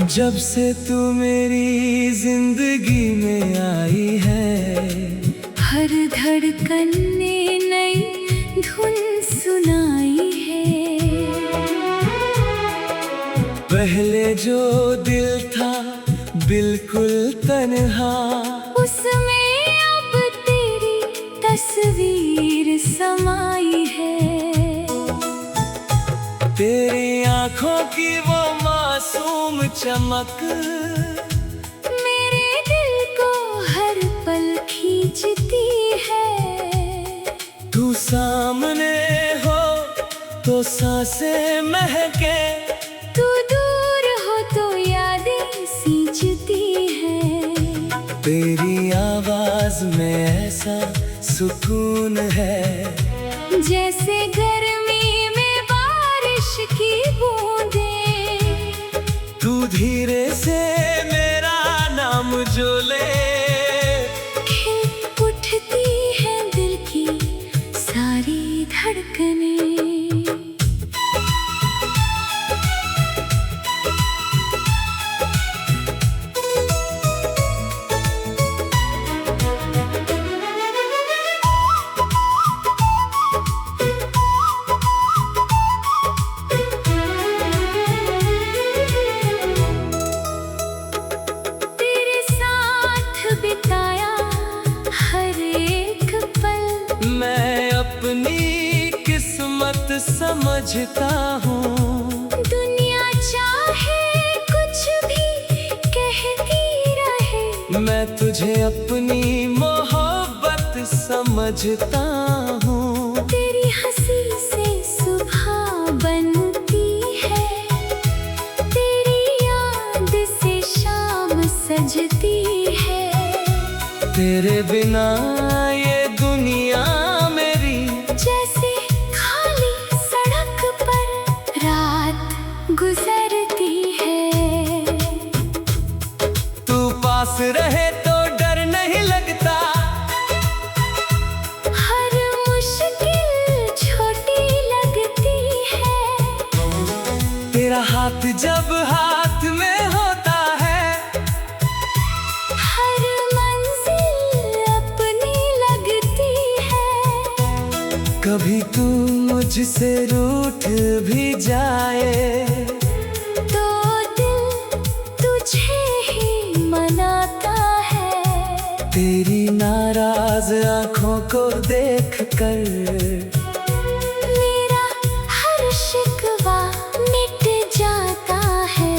जब से तू मेरी जिंदगी में आई है, हर धड़कन ने नई धुन सुनाई है। पहले जो दिल था बिल्कुल तन्हा, उसमें अब तेरी तस्वीर समाई है। तेरी आंखों की वो मासूम चमक मेरे दिल को हर पल खींचती है। तू सामने हो तो सांसें महके, तू दूर हो तो यादें सींचती है। तेरी आवाज में ऐसा सुकून है, जैसे गर्मी में बारिश की बूंदें। तू धीरे से मेरा नाम जो ले, खिल उठती है दिल की सारी धड़कनें। बिताया हर एक पल, मैं अपनी किस्मत समझता हूँ। दुनिया चाहे कुछ भी कहती रहे, मैं तुझे अपनी मोहब्बत समझता हूँ। तेरी हंसी से सुबह बनती है, तेरी याद से शाम सजती है। तेरे बिना ये दुनिया मेरी जैसे खाली सड़क पर रात गुजरती है। तू पास रहे तो डर नहीं लगता, हर मुश्किल छोटी लगती है। तेरा हाथ जब हाथ में होता है, हर मंजिल अपनी लगती है। कभी तू मुझसे रूठ भी जाए तो दिल तुझे ही मनाता है। तेरी नाराज आंखों को देखकर मेरा हर शिकवा मिट जाता है।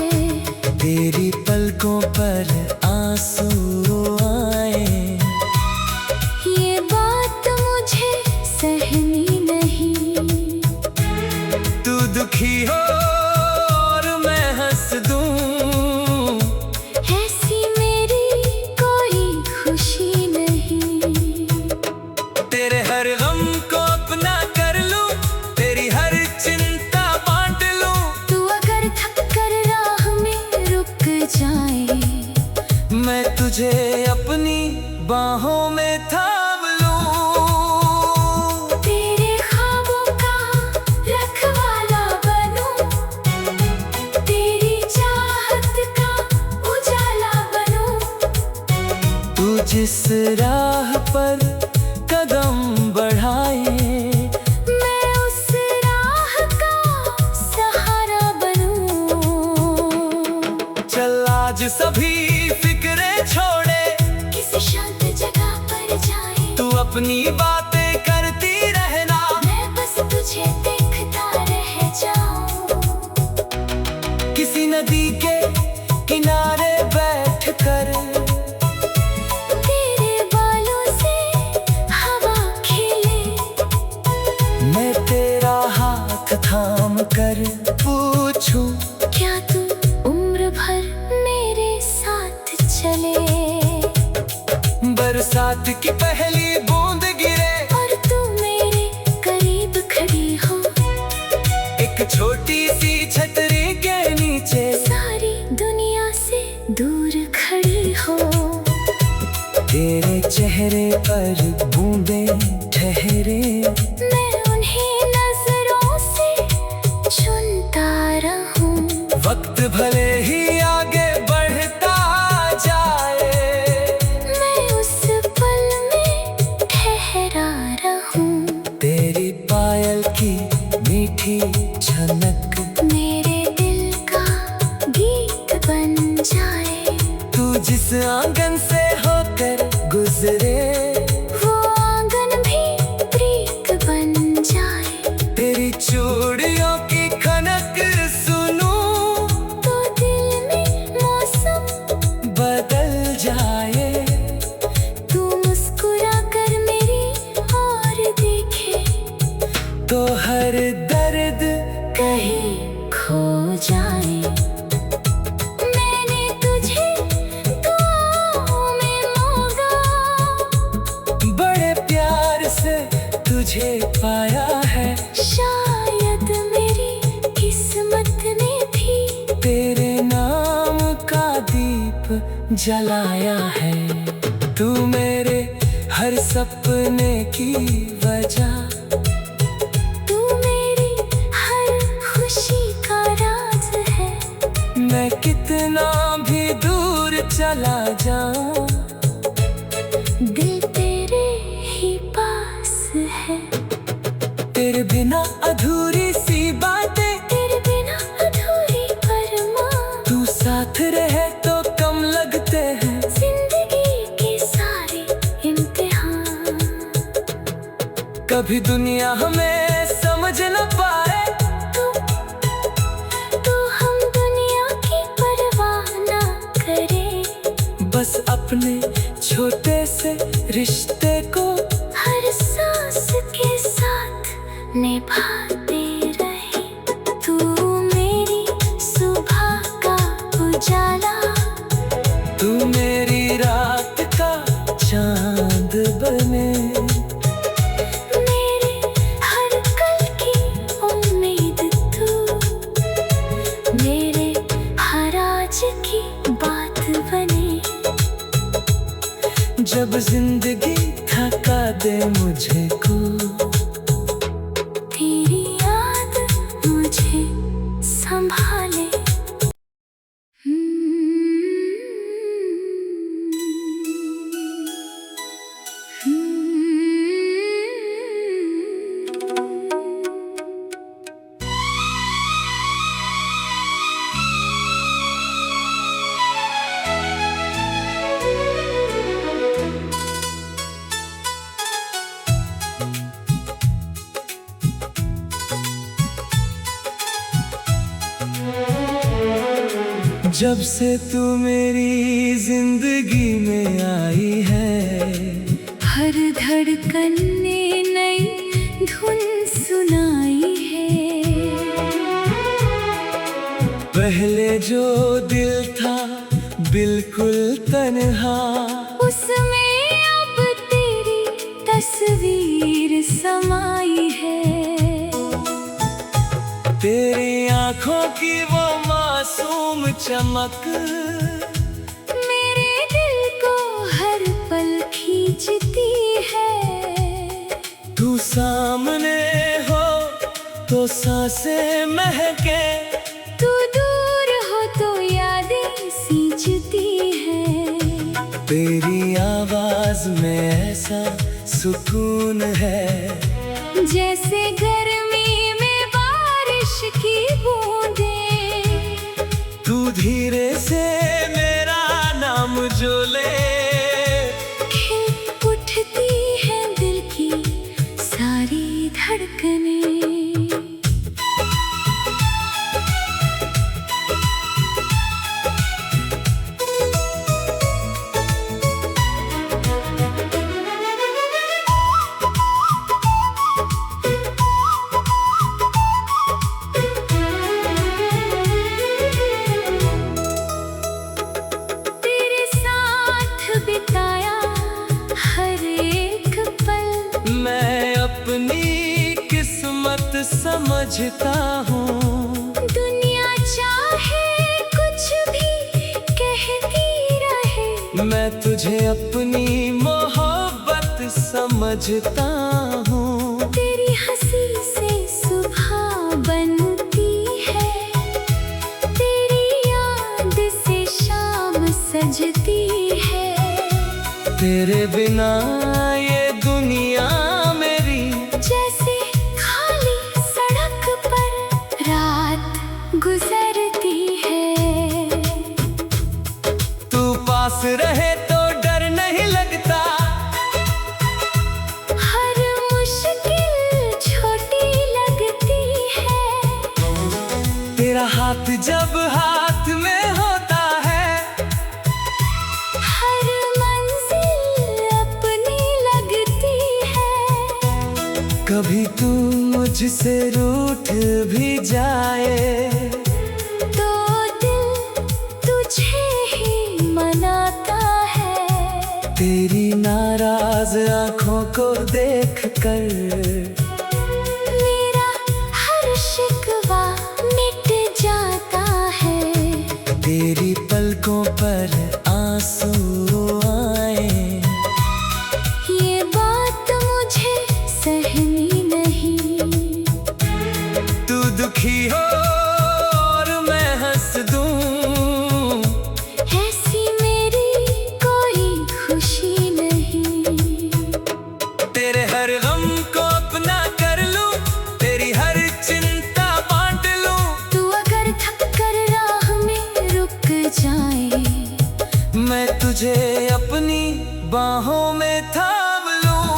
तेरी पलकों पर आंसू आए, ये बात मुझे सहनी नहीं। तू दुखी हो और मैं हंस दूं, ऐसी मेरी कोई खुशी नहीं। तेरे हर गम को अपना कर लूं, तेरी हर चिंता बांट लूं। तू अगर थक कर राह में रुक जाए, मैं तुझे अपनी बाहों में थाम लूं। तेरे ख्वाबों का रखवाला बनूं, तेरी चाहत का उजाला बनूं। तू जिस राह पर कदम बढ़ाए, मैं उस राह का सहारा बनूं। चल आज सभी फिक्रे छोड़े, किसी शांत जगह पर जाए, तू अपनी बातें करती रहना। मैं बस तुझे देखता रह जाऊं। किसी नदी के किनारे बैठकर तेरे बालों से हवा खेले, मैं तेरा हाथ थाम कर पूछूं, क्या तू उम्र भर मेरे साथ चले। बरसात की पहली बूंद गिरे और तू मेरे करीब खड़ी हो, एक छोटी सी छतरी के नीचे, सारी दुनिया से दूर खड़ी हो। तेरे चेहरे पर बूंदे ठहरे, मैं उन्हीं नजरों से चुनता रहूं। वक्त भले ही आगे जिस आंगन से होकर गुजरे वो आंगन भी प्रीत बन जाए। तेरी चूड़ियों की खनक सुनूं तो दिल में मौसम बदल जाए। तू मुस्कुरा कर मेरी ओर देखे तो हर दर्द कहीं खो जाए। मैंने तुझे दुआओं में मांगा, बड़े प्यार से तुझे पाया है। शायद मेरी किस्मत ने भी तेरे नाम का दीप जलाया है। तू मेरे हर सपने की वजह, तू मेरी हर खुशी का राज है। मैं कितना भी दूर चला जाऊं दिल तेरे ही पास है। तेरे बिना अधूरी सी बातें, तेरे बिना अधूरी अरमान, तू साथ रहे तो कम लगते हैं जिंदगी के सारे इम्तिहान। कभी दुनिया हमें समझ न पाए तो हम दुनिया की परवाह ना करें। बस अपने छोटे से रिश्ते को हर सांस के साथ निभाते रहे। तू मेरी सुबह का उजाला, तू मेरी रात का चांद बने। मेरे हर कल की उम्मीद तू, मेरे हर आज की बात बने। जब जिंदगी थका दे मुझे को, तेरी याद मुझे संभाले। जब से तू मेरी जिंदगी में आई है, हर धड़कन ने नई धुन सुनाई है। पहले जो दिल था बिल्कुल तन्हा, उसमें अब तेरी तस्वीर समाई है। तेरी आंखों की वो मासूम चमक मेरे दिल को हर पल खींचती है। तू सामने हो तो सांसें महके, तू दूर हो तो यादें सींचती है। तेरी आवाज में ऐसा सुकून है जैसे गर्मी में बारिश की बूंदें। तू धीरे से मेरा नाम जो ले, खिल उठती है दिल की सारी धड़कनें। तेरे साथ बिताया हर एक पल, मैं अपनी किस्मत समझता हूँ। दुनिया चाहे कुछ भी कहती रहे, मैं तुझे अपनी मोहब्बत समझता हूँ। तेरी हंसी से सुबह बनती है, तेरी याद से शाम सजती है। तेरे बिना ये दुनिया मेरी जैसे खाली सड़क पर रात गुजरती है। तू पास पास रहे तो डर नहीं लगता। हर मुश्किल छोटी लगती है। तेरा हाथ जब हाथ में होता है, हर मंजिल अपनी लगती है। कभी तू मुझसे रूठ भी जाए तो दिल तुझे ही मनाता है। तेरी नाराज आंखों को देखकर मेरा हर शिकवा मिट जाता है। तेरी पलकों पर आंसू आए, ये बात मुझे सहनी नहीं। तू दुखी हो और मैं हंस दूं, ऐसी मेरी कोई खुशी नहीं। तेरे हर गम को अपना कर लूं, तेरी हर चिंता बांट लूं। तू अगर थक कर राह में रुक जाए, मैं तुझे अपनी बाहों में थाम लूं।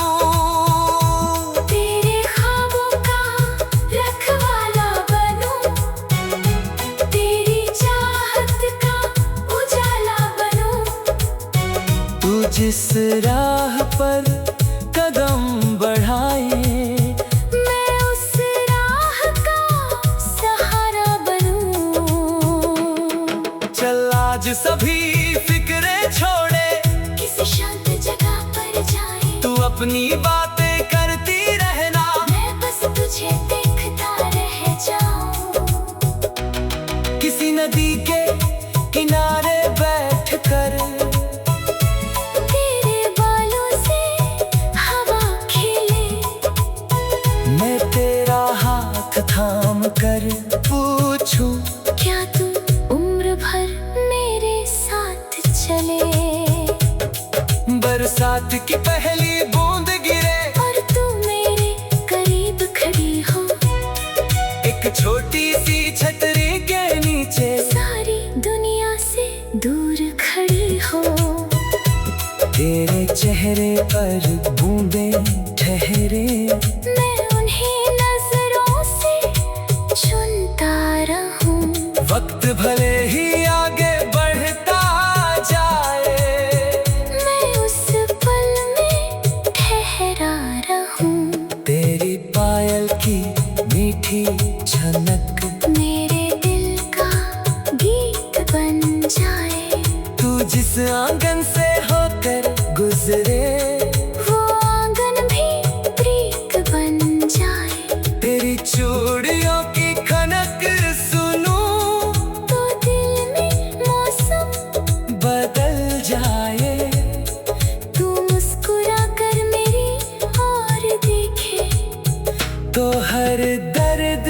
तेरे ख्वाबों का रखवाला बनूं, तेरी चाहत का उजाला बनूं। तू जिस राह पर कदम बढ़ाए, मैं उस राह का सहारा बनूं। चल आज सभी फिक्रे छोड़े, किसी शांत जगह पर जाए। तू अपनी बातें करती रहना। मैं बस तुझे देखता रह जाऊं। किसी नदी के किनारे बैठकर तेरे बालों से हवा खेले। मैं तेरा हाथ थाम कर पूछूं, क्या तू उम्र भर मेरे साथ चले? बरसात की पहली बूंद गिरे और तू मेरे करीब खड़ी हो। एक छोटी सी छतरी के नीचे, सारी दुनिया से दूर खड़ी हो। तेरे चेहरे पर बूंदें ठहरे, मैं उन्हें नजरों से चुनता रहूं। वक्त भले ही आगे बढ़ता जाए, मैं उस पल में ठहरा रहूं। तेरी पायल की मीठी झनक मेरे दिल का गीत बन जाए। तू जिस आंगन से होकर गुजरे, वो आंगन भी प्रीत बन जाए। तेरी चूड़ियों की खनक सुनूं, तो दिल में मौसम बदल जाए। तू मुस्कुरा कर मेरी ओर देखे, तो हर दर्द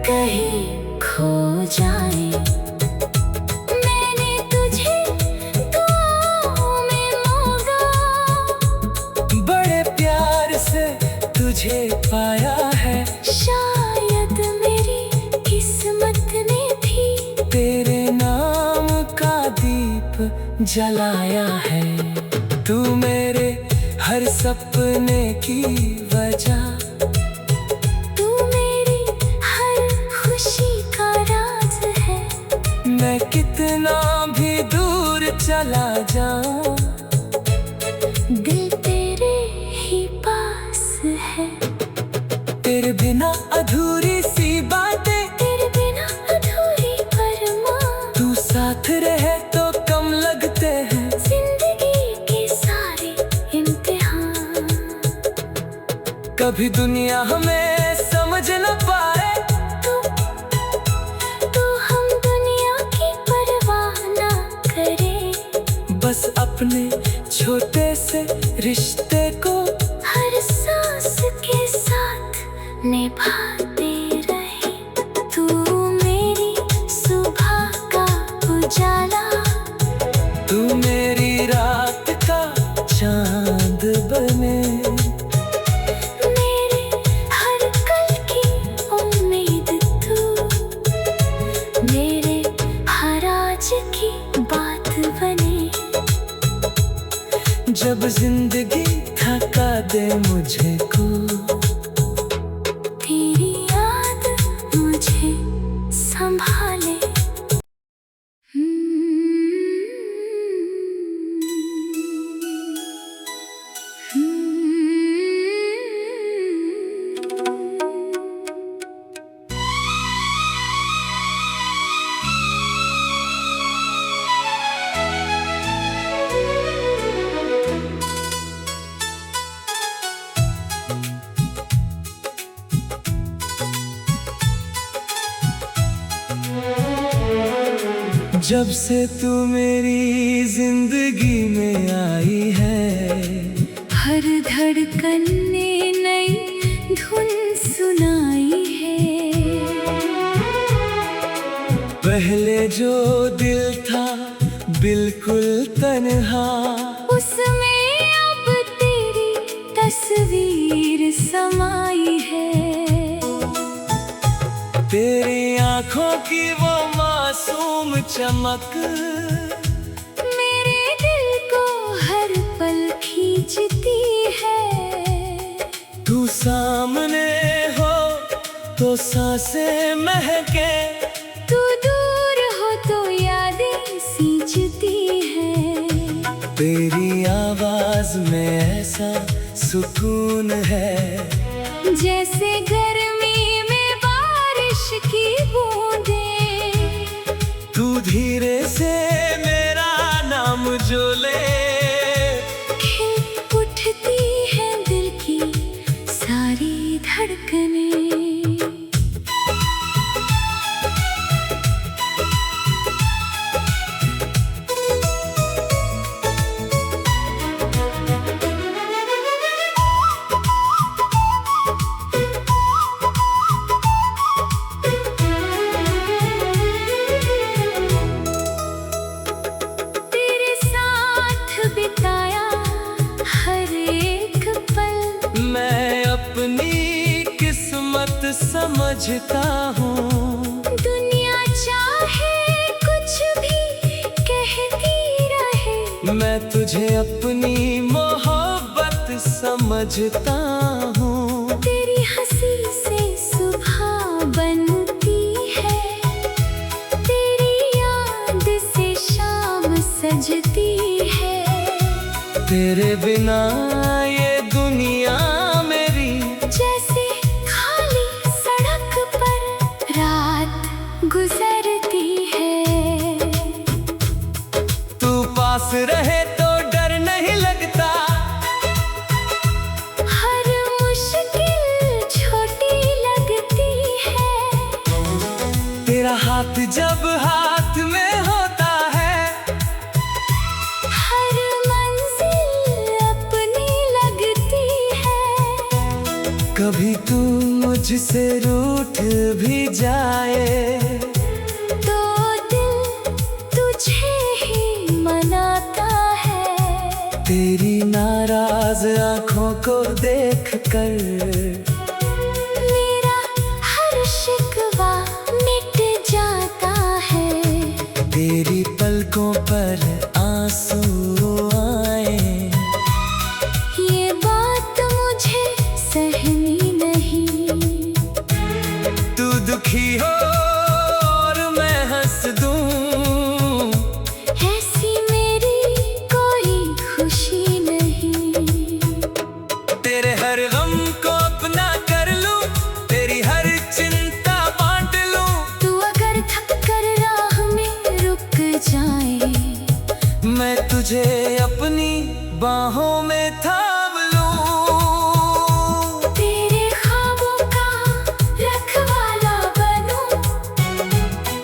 कहीं खो जाए। मैंने तुझे दुआओं में मांगा, बड़े प्यार से तुझे पाया है। शायद मेरी किस्मत ने भी तेरे नाम का दीप जलाया है। तू मेरे हर सपने की वजह, तू मेरी हर खुशी का राज है। मैं कितना भी दूर चला जाऊं, दिल तेरे ही पास है। तेरे बिना अधूरी सी बातें, तेरे बिना अधूरी अरमां। तू साथ रहे तो कम लगते हैं। जिंदगी के सारे इम्तिहान, कभी दुनिया हमें समझ न पाए, तो हम दुनिया की परवाह ना करें। बस अपने छोटे से रिश्ते को हर सांस के साथ निभाते रहे। तू मेरी सुबह का उजाला, तू मेरी रात का चांद बने। मेरे हर कल की उम्मीद तू, मेरे हर आज की बात बने। जब जिंदगी थका दे मुझे को, तेरी याद मुझे संभाले। जब से तू मेरी जिंदगी में आई है, हर धड़कन ने नई धुन सुनाई है। पहले जो दिल था बिल्कुल तन्हा, उसमें अब तेरी तस्वीर समाई है। तेरी आंखों की वो मासूम चमक मेरे दिल को हर पल खींचती है। तू सामने हो तो सांसें महके, तू दूर हो तो यादें सींचती है। तेरी आवाज में ऐसा सुकून है, जैसे गर्मी में बारिश की बूंदें। तू धीरे से मेरा नाम जो ले, खिल उठती है दिल की सारी धड़कनें। समझता हूँ दुनिया चाहे कुछ भी कहती रहे, मैं तुझे अपनी मोहब्बत समझता हूँ। तेरी हंसी से सुबह बनती है, तेरी याद से शाम सजती है। तेरे बिना ये दुनिया मेरी जैसे गुजरती है। तू पास रहे तो डर नहीं लगता, हर मुश्किल छोटी लगती है। तेरा हाथ जब हाथ में होता है, हर मंजिल अपनी लगती है। कभी तू मुझसे रूठ भी जाए तो दिल तुझे ही मनाता है। तेरी नाराज आंखों को देखकर मेरा हर शिकवा मिट जाता है। तेरी पलकों पर आंसू आए, ये बात मुझे सहनी नहीं। तू दुखी हो और मैं हंस दूं, ऐसी मेरी कोई खुशी नहीं। तेरे हर गम को अपना कर लूं, तेरी हर चिंता बांट लूं। तू अगर थक कर राह में रुक जाए, मैं तुझे अपनी बाहों में थाम लूं। तेरे ख्वाबों का रखवाला बनूं,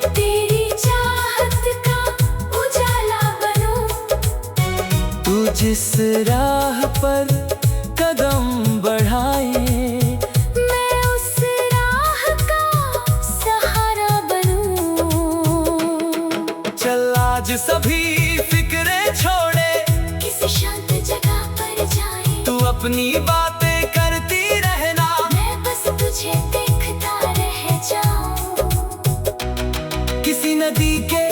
तेरी चाहत का उजाला बनूं। तू जिस राह पर कदम बढ़ाए, मैं उस राह का सहारा बनूं। चल आज सभी फिक्रे छोड़े, किसी शांत जगह पर जाए। तू अपनी बातें करती रहना, मैं बस तुझे देखता रह जाऊं। किसी नदी के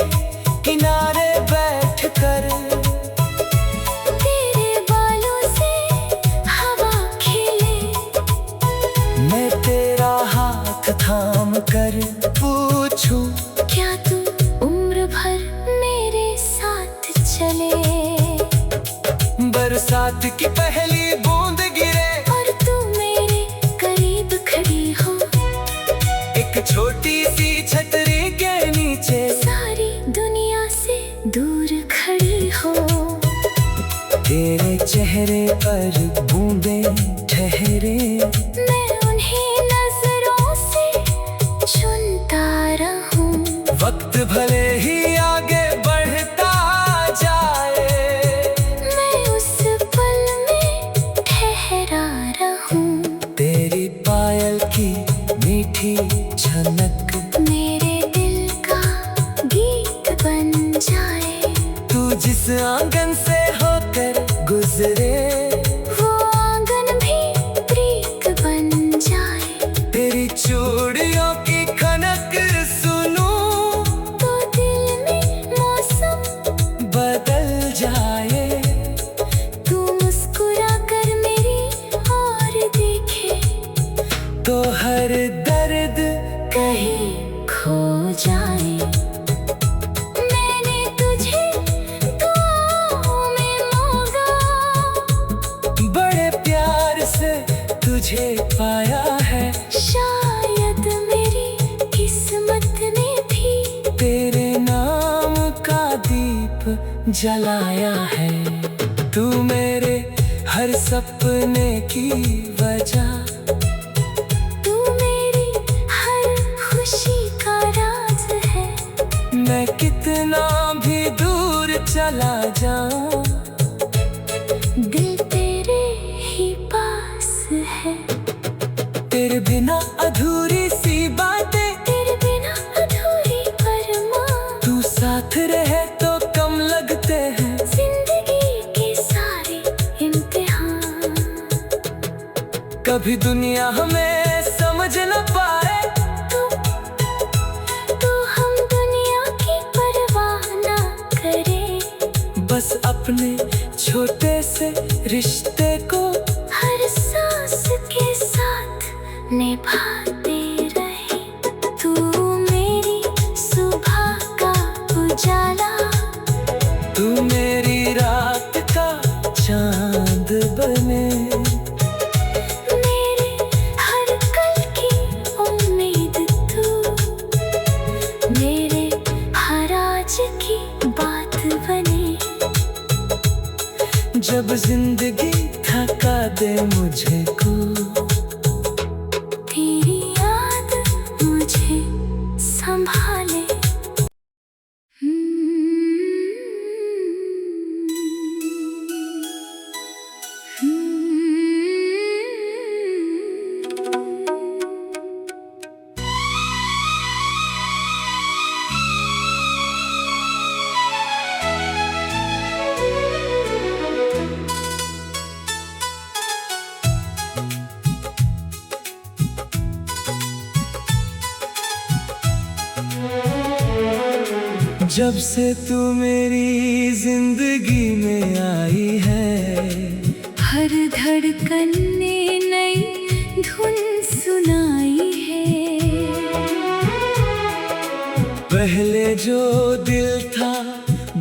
किनारे बैठकर तेरे बारे बरसात की पहली बूंद गिरे और तू मेरे करीब खड़ी हो, एक छोटी सी छतरी के नीचे सारी दुनिया से दूर खड़ी हो। तेरे चेहरे पर बूंदे ठहरे, मैं उन्हीं नजरों से चुनता रहूं। वक्त भले ही आगे बढ़ता जाए, मैं उस पल में ठहरा रहूं। तेरी पायल की मीठी झनक मेरे दिल का गीत बन जाए। तू जिस आंगन से होकर गुजरे, वो आंगन भी प्रीत बन जाए। तेरी चूड़ियों की खनक सुनूं तो दिल में मौसम बदल जाए। तू मुस्कुरा कर मेरी ओर देखे, तो हर दर्द कहीं खो जाए। मैंने तुझे दुआओं में मांगा, बड़े प्यार से तुझे पाया है। शायद मेरी किस्मत ने भी तेरे नाम का दीप जलाया है। तू मेरे हर सपने की वजह, तू मेरी हर खुशी का राज है। मैं कितना भी दूर चला जाऊं, दिल तेरे ही पास है। तेरे बिना अधूरी सी बातें, तेरे बिना अधूरी अरमान। तू साथ रहे तो कम लगते हैं। जिंदगी के सारे इम्तिहान, कभी दुनिया हमें समझ न पाए, तो हम दुनिया की परवाह ना करें। बस अपने छोटे से रिश्ते को हर सांस के साथ निभाते रहे। तू मेरी सुबह का उजाला, तू मेरी रात का चांद बने। मेरे हर कल की उम्मीद तू, मेरे हर आज की बात बने। जब जिंदगी थका दे मुझे को, तेरी याद मुझे संभाले। जब से तू मेरी जिंदगी में आई है, हर धड़कन ने नई धुन सुनाई है। पहले जो दिल था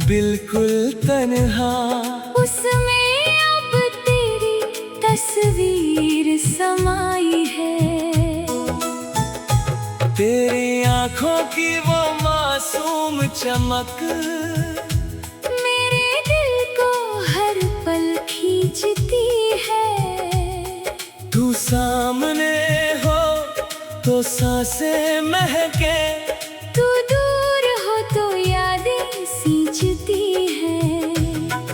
बिल्कुल तन्हा, उसमें अब तेरी तस्वीर समाई है। तेरी आंखों की वो मासूम चमक मेरे दिल को हर पल खींचती है। तू सामने हो तो सांसें महके, तू दूर हो तो यादें सींचती है।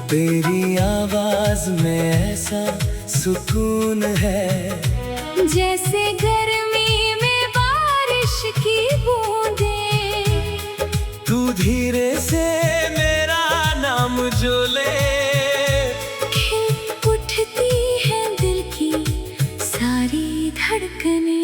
तेरी आवाज में ऐसा सुकून है, जैसे गर्मी में बारिश की बूंदें। तू धीरे से मेरा नाम जो ले, खिल उठती है दिल की सारी धड़कनें।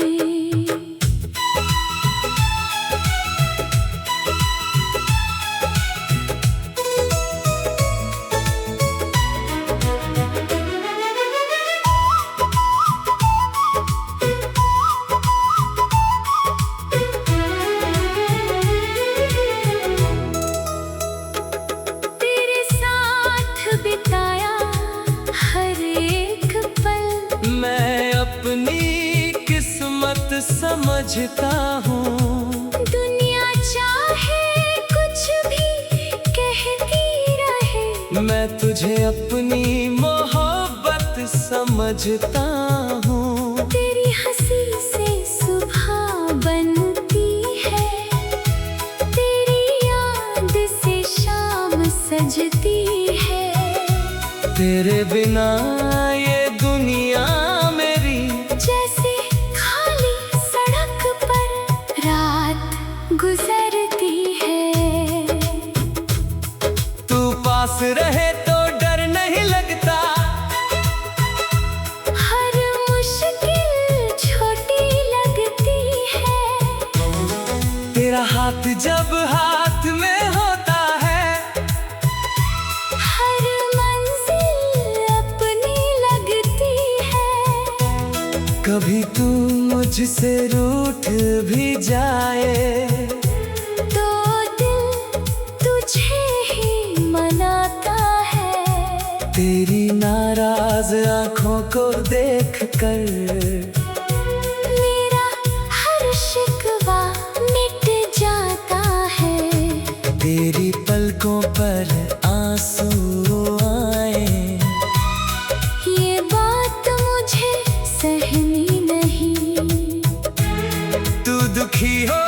समझता हूँ। दुनिया चाहे कुछ भी कहती रहे, मैं तुझे अपनी मोहब्बत समझता हूँ। तेरी हंसी से सुबह बनती है, तेरी याद से शाम सजती है। तेरे बिना ये दुनिया मेरी जैसे खाली सड़क पर रात गुजरती है। तू पास रहे तो डर नहीं लगता, हर मुश्किल छोटी लगती है। तेरा हाथ जब हाथ में होता है, हर मंजिल अपनी लगती है। कभी तू मुझसे रूठ भी जाए तो दिल तुझे ही मनाता है। तेरी नाराज आंखों को देखकर मेरा हर शिकवा मिट जाता है। तेरी पलकों पर आंसू आए, ये बात मुझे सहनी नहीं। तू दुखी हो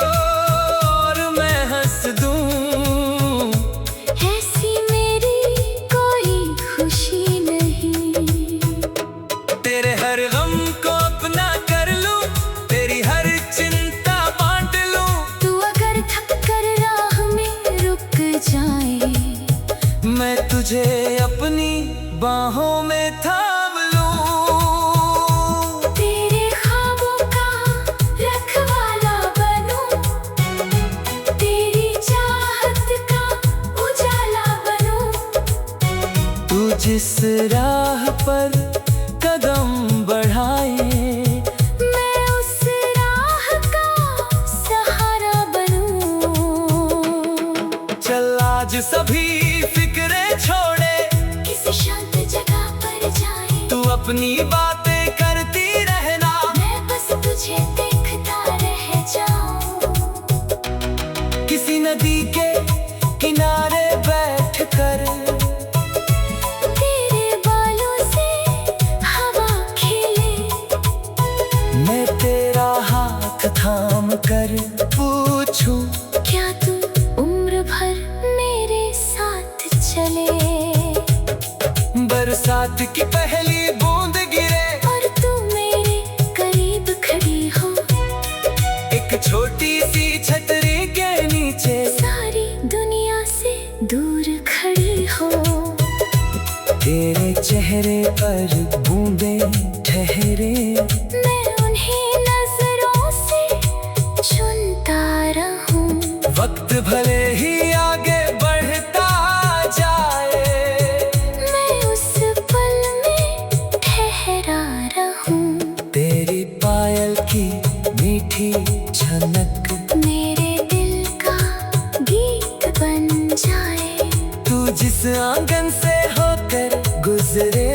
और मैं हंस दूं, ऐसी मेरी कोई खुशी नहीं। तेरे हर गम को अपना कर लूं, तेरी हर चिंता बांट लूं। तू अगर थक कर राह में रुक जाए, मैं तुझे अपनी बाहों में थाम लूं। तेरे ख्वाबों का रखवाला बनूं, तेरी चाहत का उजाला बनूं। तू जिस राह पर कदम बढ़ाए, मैं उस राह का सहारा बनूं। चल आज सभी फिक्रे छोड़े, किसी शांत जगह पर जाए, तू अपनी बातें करती रहना। मैं बस तुझे देखता रह जाऊं। किसी नदी के किनारे बैठकर तेरे बालों से हवा खेले, मैं तेरा हाथ थाम कर पूछूं, क्या तू उम्र भर मेरे साथ चले। बरसात की पहली बूंद गिरे और तू मेरे करीब खड़ी हो, एक छोटी सी छतरी के नीचे, सारी दुनिया से दूर खड़ी हो। तेरे चेहरे पर बूंदे ठहरे, मैं उन्हें नजरों से चुनता रहूं। वक्त भले ही आगे बढ़ता जाए, मैं उस पल में ठहरा रहूं। तेरी पायल की मीठी झनक मेरे दिल का गीत बन जाए। तू जिस आंगन से होकर गुजरे,